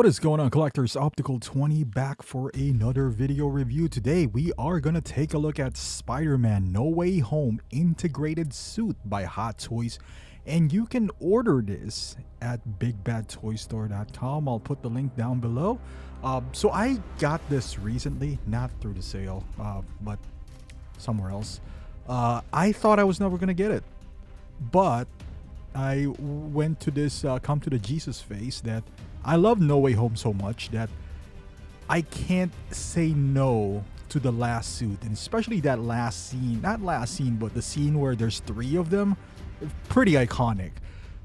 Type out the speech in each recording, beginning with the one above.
What is going on, collectors? Optical 20 back for another video review. Today we are gonna take a look at Spider-Man No Way Home integrated suit by Hot Toys, and you can order this at bigbadtoystore.com. I'll put the link down below. So I got this recently, not through the sale, but somewhere else. I thought I was never gonna get it, but I went to this come to the Jesus phase that I love No Way Home so much that I can't say no to the last suit, and especially that last scene, not last scene, but the scene where there's three of them, pretty iconic.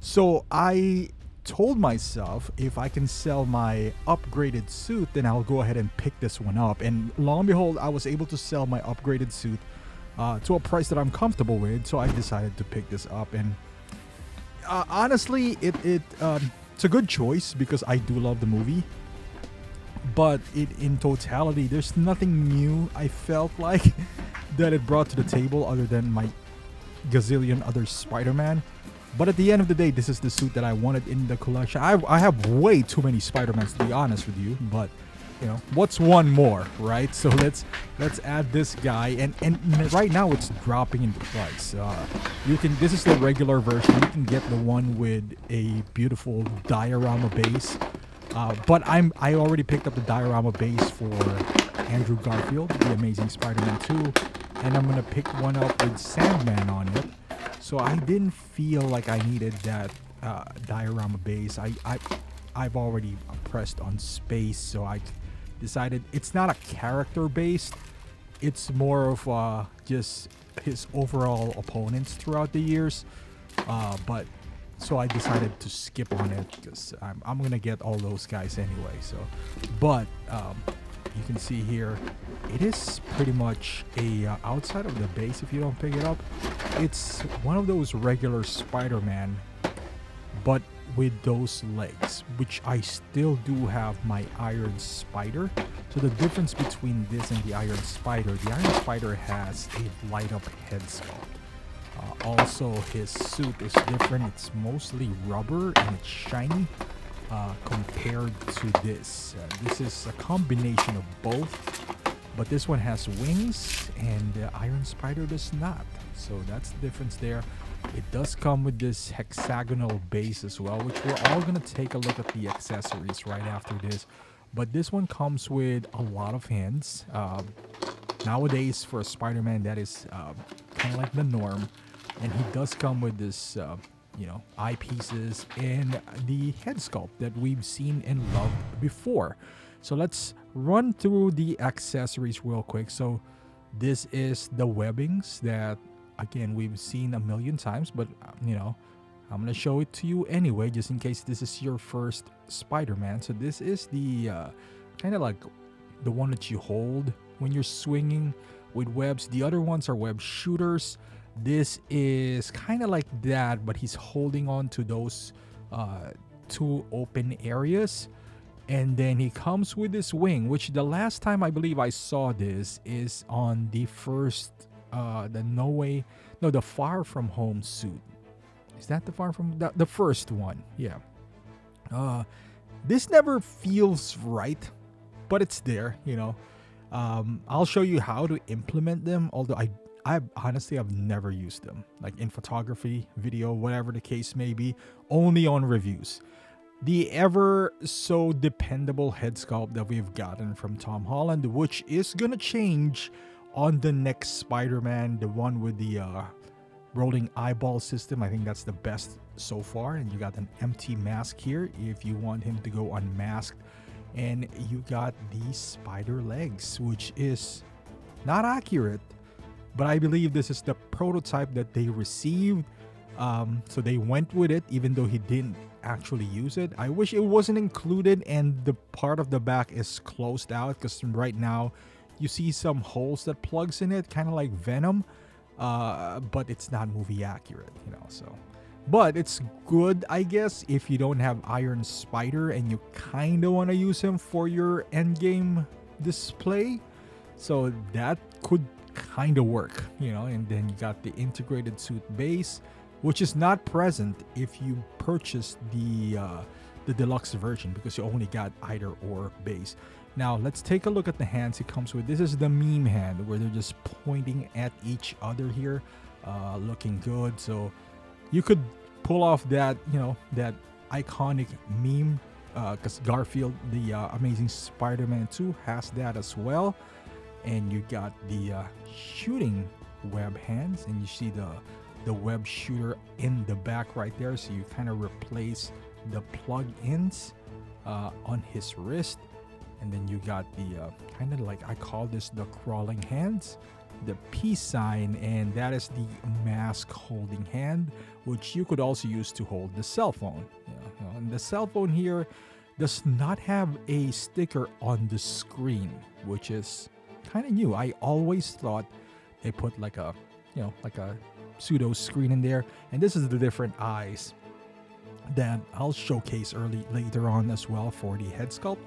So I told myself if I can sell my upgraded suit, then I'll go ahead and pick this one up. And lo and behold, I was able to sell my upgraded suit to a price that I'm comfortable with. So I decided to pick this up, and honestly, it's a good choice because I do love the movie, but in totality, there's nothing new I felt like that it brought to the table other than my gazillion other Spider-Man. But at the end of the day, this is the suit that I wanted in the collection. I have way too many Spider-Mans, to be honest with you, but you know, what's one more, right? So let's add this guy, and right now it's dropping in price. This is the regular version. You can get the one with a beautiful diorama base, but I already picked up the diorama base for Andrew Garfield, The Amazing Spider-Man 2, and I'm gonna pick one up with Sandman on it. So I didn't feel like I needed that diorama base. I've already pressed on space, so I decided it's not a character based, it's more of just his overall opponents throughout the years, but so I decided to skip on it because I'm gonna get all those guys anyway. So but you can see here it is pretty much a outside of the base. If you don't pick it up, it's one of those regular Spider-Man but with those legs, which I still do have my Iron Spider. So the difference between this and the Iron Spider has a light up head sculpt. Also, his suit is different. It's mostly rubber and it's shiny compared to this. This is a combination of both, but this one has wings and the Iron Spider does not. So that's the difference there. It does come with this hexagonal base as well, which we're all going to take a look at the accessories right after this. But this one comes with a lot of hands. Nowadays, for a Spider-Man, that is kind of like the norm. And he does come with this, eyepieces and the head sculpt that we've seen and loved before. So let's run through the accessories real quick. So this is the webbings that, again, we've seen a million times, but I'm gonna show it to you anyway, just in case this is your first Spider-Man. So this is the kind of like the one that you hold when you're swinging with webs. The other ones are web shooters. This is kind of like that, but he's holding on to those two open areas. And then he comes with this wing, which the last time I believe I saw this is on the first the Far From Home suit. Is that the Far From the first one? Yeah. This never feels right, but it's there. I'll show you how to implement them. Although I honestly have never used them, like in photography, video, whatever the case may be. Only on reviews. The ever so dependable head sculpt that we've gotten from Tom Holland, which is gonna change on the next Spider-Man, the one with the rolling eyeball system. I think that's the best so far. And you got an empty mask here if you want him to go unmasked. And you got these spider legs, which is not accurate, but I believe this is the prototype that they received. So they went with it, even though he didn't actually use it. I wish it wasn't included and the part of the back is closed out, because right now you see some holes that plugs in it, kind of like Venom, but it's not movie accurate, so. But it's good, I guess, if you don't have Iron Spider and you kind of want to use him for your endgame display. So that could kind of work, and then you got the integrated suit base, which is not present if you purchase the the deluxe version because you only got either or base. Now let's take a look at the hands it comes with. This is the meme hand where they're just pointing at each other here, looking good. So you could pull off that, that iconic meme, because Garfield, the Amazing Spider-Man 2, has that as well. And you got the shooting web hands, and you see the web shooter in the back right there. So you kind of replace the plug-ins on his wrist. And then you got the kind of like, I call this the crawling hands, the peace sign, and that is the mask holding hand, which you could also use to hold the cell phone. And the cell phone here does not have a sticker on the screen, which is kind of new. I always thought they put like a pseudo screen in there, and this is the different eyes that I'll showcase later on as well for the head sculpt.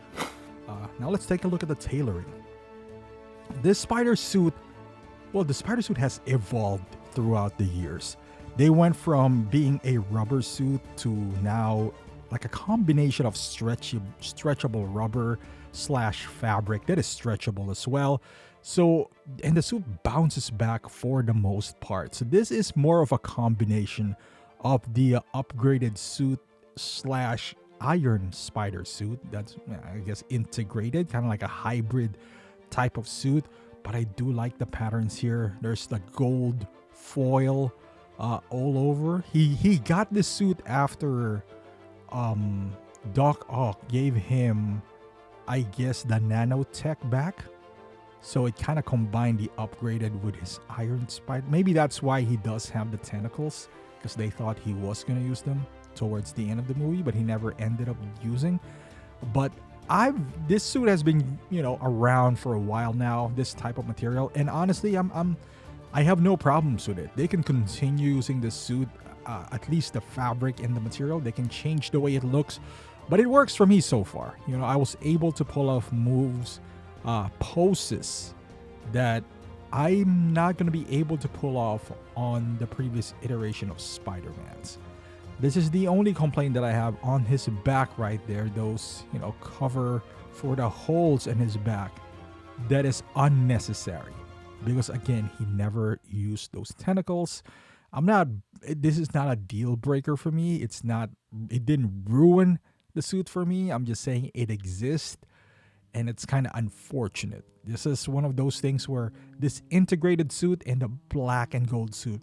Now let's take a look at the tailoring. This spider suit, well, the spider suit has evolved throughout the years. They went from being a rubber suit to now like a combination of stretchable rubber / fabric that is stretchable as well. So, and the suit bounces back for the most part. So this is more of a combination of the upgraded suit / iron spider suit that's, I guess, integrated, kind of like a hybrid type of suit. But I do like the patterns here. There's the gold foil all over. He got this suit after Doc Ock gave him, I guess, the nanotech back. So it kind of combined the upgraded with his iron spider. Maybe that's why he does have the tentacles, because they thought he was going to use them towards the end of the movie, but he never ended up using. But this suit has been, around for a while now, this type of material, and honestly, I have no problems with it. They can continue using this suit, at least the fabric and the material. They can change the way it looks, but it works for me so far. I was able to pull off moves, poses that I'm not going to be able to pull off on the previous iteration of Spider-Man's. This is the only complaint that I have on his back right there. Those, cover for the holes in his back. That is unnecessary. Because again, he never used those tentacles. This is not a deal breaker for me. It didn't ruin the suit for me. I'm just saying it exists. And it's kind of unfortunate. This is one of those things where this integrated suit and the black and gold suit,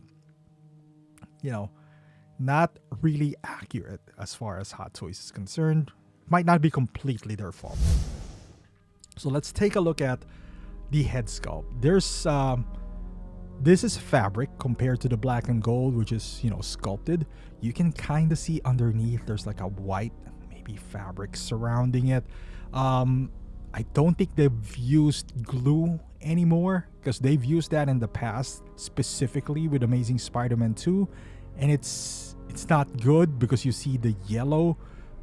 not really accurate as far as Hot Toys is concerned. Might not be completely their fault. So let's take a look at the head sculpt. There's this is fabric compared to the black and gold, which is sculpted. You can kind of see underneath there's like a white maybe fabric surrounding it. I don't think they've used glue anymore, because they've used that in the past, specifically with Amazing Spider-Man 2, and it's not good because you see the yellow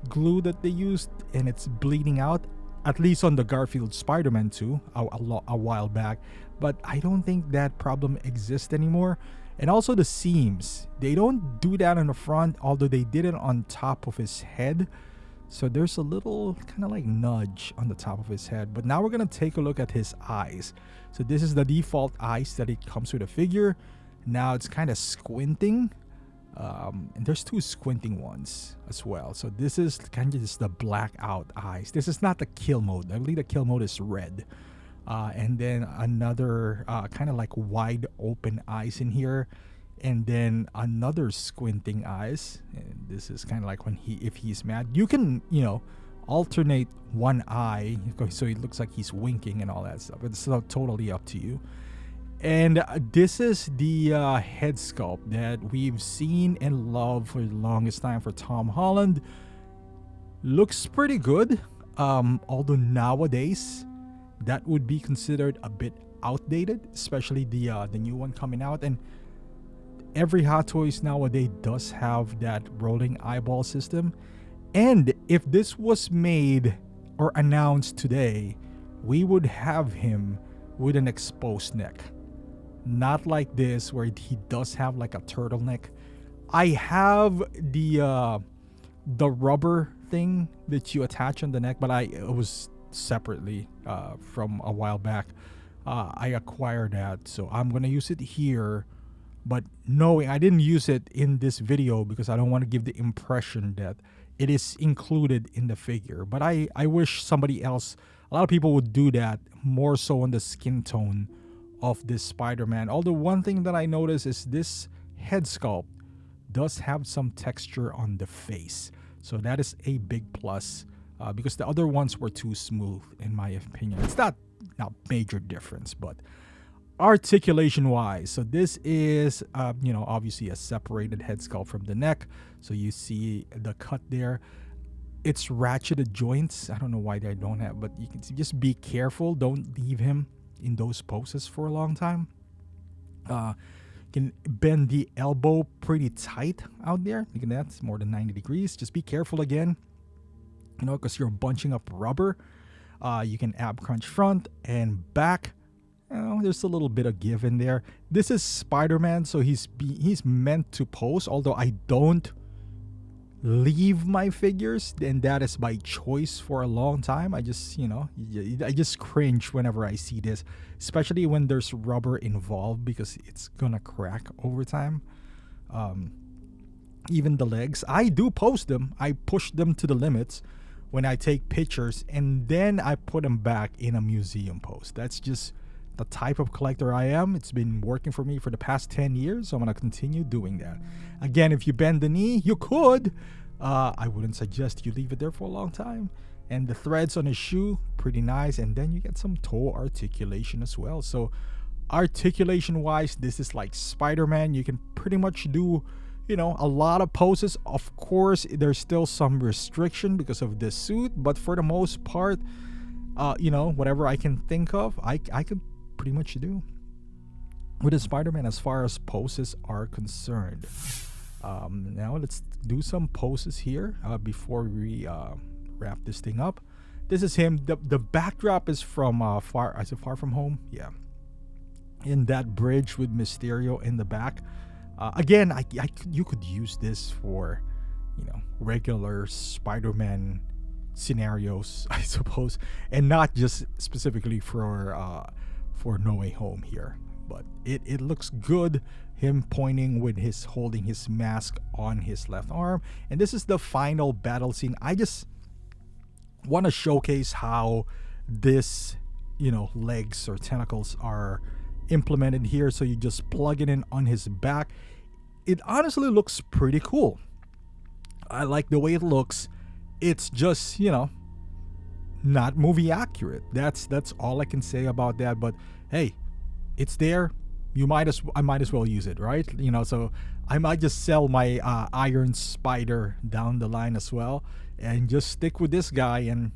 glue that they used and it's bleeding out, at least on the Garfield Spider-Man 2 a while back. But I don't think that problem exists anymore. And also the seams, they don't do that on the front, although they did it on top of his head. So there's a little kind of like nudge on the top of his head. But now we're going to take a look at his eyes. So this is the default eyes that it comes with a figure. Now it's kind of squinting. And there's two squinting ones as well. So this is kind of just the blackout eyes. This is not the kill mode. I believe the kill mode is red. And then another kind of like wide open eyes in here. And then another squinting eyes. And this is kind of like if he's mad. You can, alternate one eye so it looks like he's winking and all that stuff. It's totally up to you. And this is the head sculpt that we've seen and loved for the longest time for Tom Holland. Looks pretty good. Although nowadays that would be considered a bit outdated, especially the new one coming out. And every Hot Toys nowadays does have that rolling eyeball system. And if this was made or announced today, we would have him with an exposed neck. Not like this where he does have like a turtleneck. I have the rubber thing that you attach on the neck, but it was separately from a while back. I acquired that, so I'm gonna use it here. But knowing I didn't use it in this video because I don't want to give the impression that it is included in the figure. But I wish somebody else, a lot of people would do that, more so on the skin tone of this Spider-Man. Although one thing that I noticed is this head sculpt does have some texture on the face. So that is a big plus because the other ones were too smooth in my opinion. It's not major difference, but articulation wise, so this is obviously a separated head sculpt from the neck, so you see the cut there. It's ratcheted joints. I don't know why they don't have, but you can just be careful, don't leave him in those poses for a long time. Can bend the elbow pretty tight out there. Look at that, it's more than 90 degrees. Just be careful again, because you're bunching up rubber. You can ab crunch front and back. There's a little bit of give in there. This is Spider-Man, so he's meant to pose, although I don't leave my figures, and that is by choice for a long time. I just cringe whenever I see this, especially when there's rubber involved, because it's gonna crack over time. Even the legs, I do pose them. I push them to the limits when I take pictures, and then I put them back in a museum pose. That's just the type of collector I am. It's been working for me for the past 10 years, so I'm going to continue doing that. Again, if you bend the knee, you could. I wouldn't suggest you leave it there for a long time. And the threads on his shoe, pretty nice. And then you get some toe articulation as well. So articulation wise, this is like Spider-Man. You can pretty much do a lot of poses. Of course, there's still some restriction because of this suit, but for the most part, whatever I can think of, I could pretty much do with a Spider-Man as far as poses are concerned. Now let's do some poses here before we wrap this thing up. This is him. The backdrop is from Far From Home. Yeah, in that bridge with Mysterio in the back. Again, you could use this for regular Spider-Man scenarios, I suppose, and not just specifically for No Way Home here. But it looks good, him pointing with holding his mask on his left arm. And this is the final battle scene. I just want to showcase how this legs or tentacles are implemented here. So you just plug it in on his back. It honestly looks pretty cool. I like the way it looks. It's just not movie accurate. That's all I can say about that. But hey, it's there. I might as well use it, right? So I might just sell my Iron Spider down the line as well, and just stick with this guy, and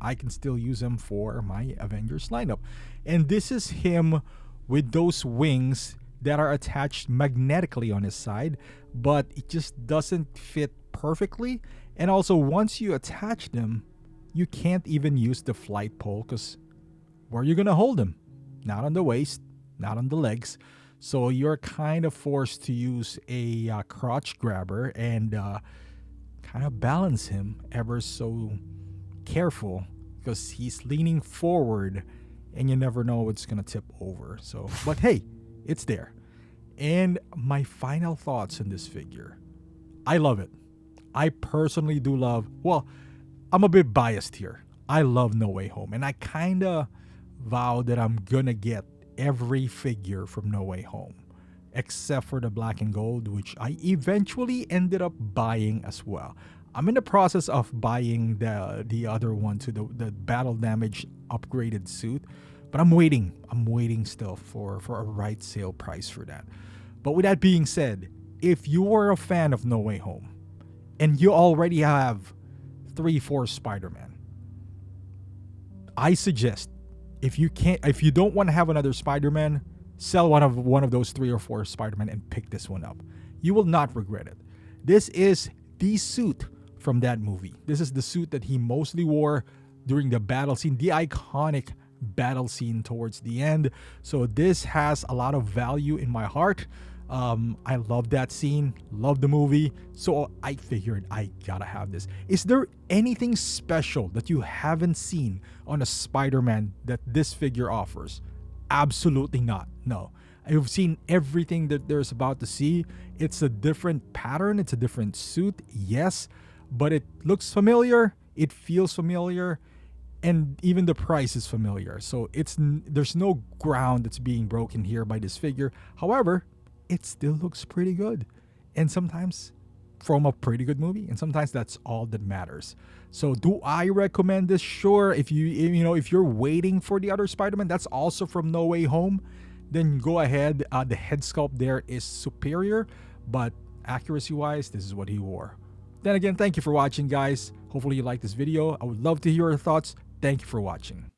I can still use him for my Avengers lineup. And this is him with those wings that are attached magnetically on his side, but it just doesn't fit perfectly. And also, once you attach them, you can't even use the flight pole, because where are you gonna hold them? Not on the waist, not on the legs. So you're kind of forced to use a crotch grabber and kind of balance him ever so careful, because he's leaning forward and you never know it's gonna tip over. So, but hey, it's there. And my final thoughts on this figure, I love it. I personally do love, well, I'm a bit biased here. I love No Way Home, and I kind of vow that I'm gonna get every figure from No Way Home, except for the black and gold, which I eventually ended up buying as well. I'm in the process of buying the other one, to the battle damage upgraded suit, but I'm waiting still for a right sale price for that. But with that being said, if you are a fan of No Way Home and you already have 3-4 Spider-Man, I suggest, if you don't want to have another Spider-Man, sell one of those 3 or 4 Spider-Man and pick this one up. You will not regret it. This is the suit from that movie. This is the suit that he mostly wore during the battle scene, the iconic battle scene towards the end. So this has a lot of value in my heart. I love that scene, love the movie, so I figured I gotta have this. Is there anything special that you haven't seen on a Spider-Man that this figure offers? Absolutely not. No. I've seen everything that there's about to see. It's a different pattern, it's a different suit, yes, but it looks familiar, it feels familiar, and even the price is familiar. So there's no ground that's being broken here by this figure. However, it still looks pretty good. And sometimes from a pretty good movie, and sometimes that's all that matters. So do I recommend this? Sure. If you're waiting for the other Spider-Man that's also from No Way Home, then go ahead. The head sculpt there is superior, but accuracy wise, this is what he wore. Then again, thank you for watching, guys. Hopefully you liked this video. I would love to hear your thoughts. Thank you for watching.